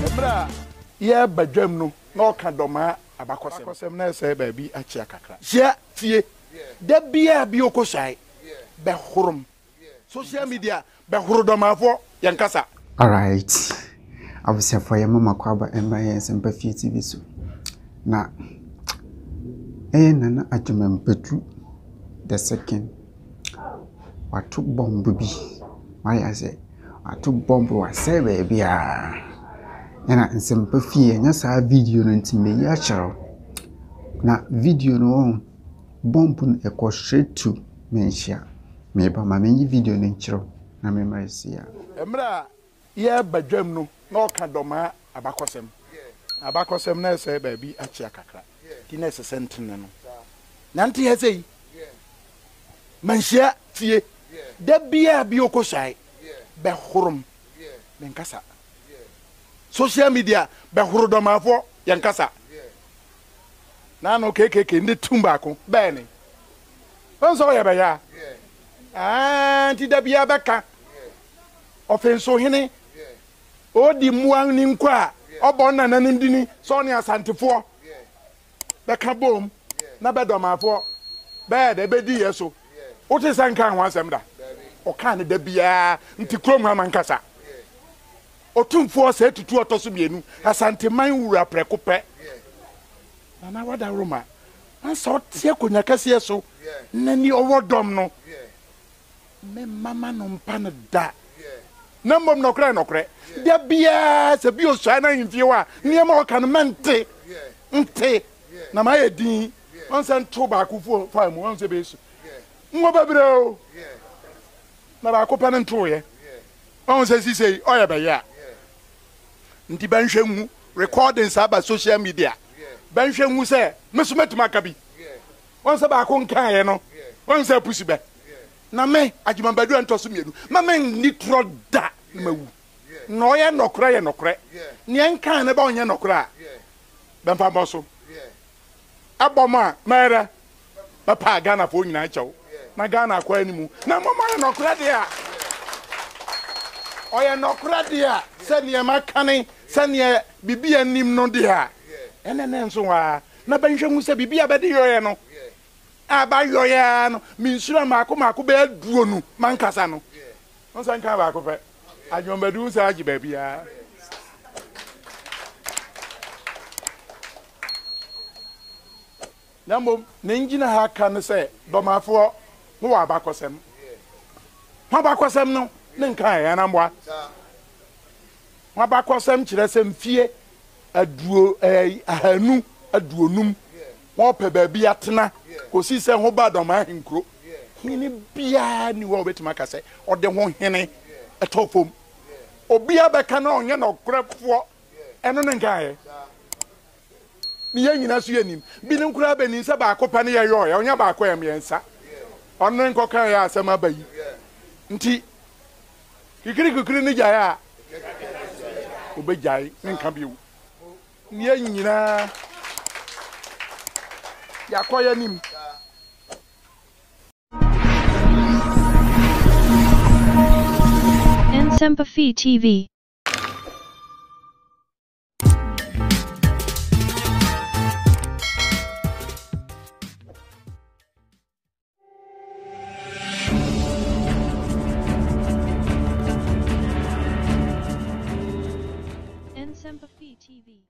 Ebra ye badwam no na oka doma abakosem na ese ba bi achi akakra hia tie da bia bi okosai be horom social media be horodomafo yankasa. All right. I was here for your mama kwaba MIS and Buffy TV so. Na nana adwuma Petru the second. What took bomb baby. Why I say I took bomb was say baby na nsɛmpa fie nya saa video no ntime ya kyerɛw na video no bomb no ɛkɔ straight to menhia me ba ma menyi video no nkyerɛw na me ma sia emra ye badwam no na oka doma abakosem na ɛsɛ ba bi achi akakra ti na ɛsɛ sentene no na nte he sei manhia tie da bia bi okosai be horom menkasa social media be horodomafo yankasa na no kekeke ndi tumbako be ni onso ya be ya anti da bia beka ofenso hene odi muan ni nkwa obon na nandini so ne asantefo beka bom na bedomafo be de bedi yeso wote sanka ho asem da o ka ne da bia nti krom ha mankasa otumfo se tutu otoso bienu asante man wura prekope na wada roma ansa otie konya kase so nani owodom no me mama no mpa no da na mom no kre da bia se bi osua na himfie wa niema o kan mente nte na ma yedin onse nto ba akufo fa mu onse be su nwo babre o na ba akopa no nto ye onse sisei oya be ya nti banhwemu recordings aba social media banhwemu se mesumetuma kabi onse ba ko nkan ye no onse pusi be na me agimambadu antoso mienu ma me ni troda mawu no ye nokra ni nkan ne ba onye nokra bempa boso aboma mera papa Ghana fo nyina chew na Ghana akwa animu na mama ye nokra dia oye nokra dia se ne makane se ne bibia nim no dia enene nso wa na banhwemu se bibia bede yoye no aba yoye no minsura mako be duo nu mankasa no onsan kan ba ko fe adwombadu sa agi ba bia nambo ne ngina ha kan se domafo no wa bakosem ha bakosem no ne nkan ya na mboa ha bakosem kire sem fie aduo ahanu aduonum wo pe ba bia tena kosi se ho ba doma hinkro hini bia ni wo betima ka se ode ho hene etofom obia beka na onye no krefo eno ne nkan ya ni yanyina so yanim bi ne nkura ba ni se ba akopa ne ye yo ya onya ba akoya miensa onne nkoka ya asema bayi nti kikiri ni jaya obejai nka biu ni yanyina yakoya nim Sympathy TV. Sympathy TV.